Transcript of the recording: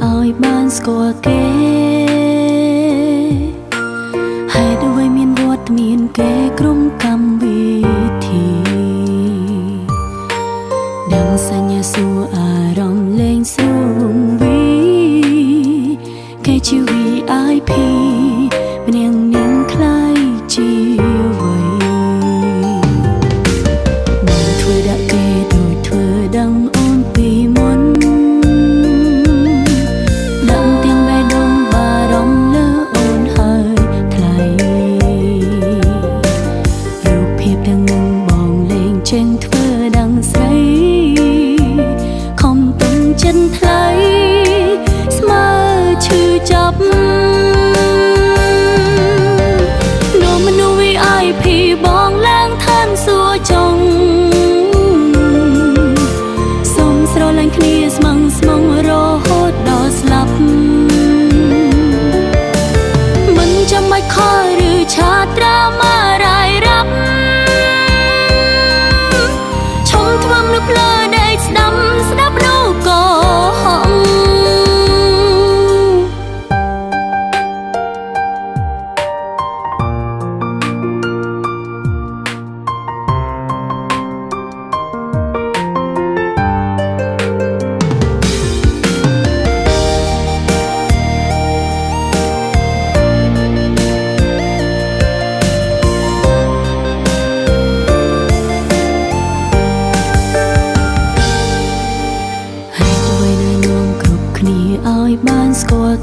ឲ្យបានស្គាល់គេហើយដូចមានវត្តមានគេក្រុមកម្មវិធីដឹងសញ្ញាសួរអារម្មណ៍លេងស្រួលវង្វីគេជា VIP ម្នាក់នាងខ្លាយជាអ្វីមិនធ្វើដាក់គេដូចធ្វើដឹងអូនពីមុនដឹងទាំងបេះដូងបារម្ភលើអូនហើយថ្លៃរូបភាពទាំងនឹងបងលេងចេញធ្វើដឹងស្រីខំទុំចិត្តថ្លៃស្មើឈឺចាប់VIP បងឡើងឋានសួគ៌ចុងសុំស្រឡាញ់គ្នាស្មងស្មងរហូតដល់ស្លាប់មិនចាំបាច់ខលឬឆាត្រាម៉ារាយរាប់ឈុំធ្វឹមនៅភ្លើដេកស្ដាប់រូបកហងឲ្យបានស្គាល់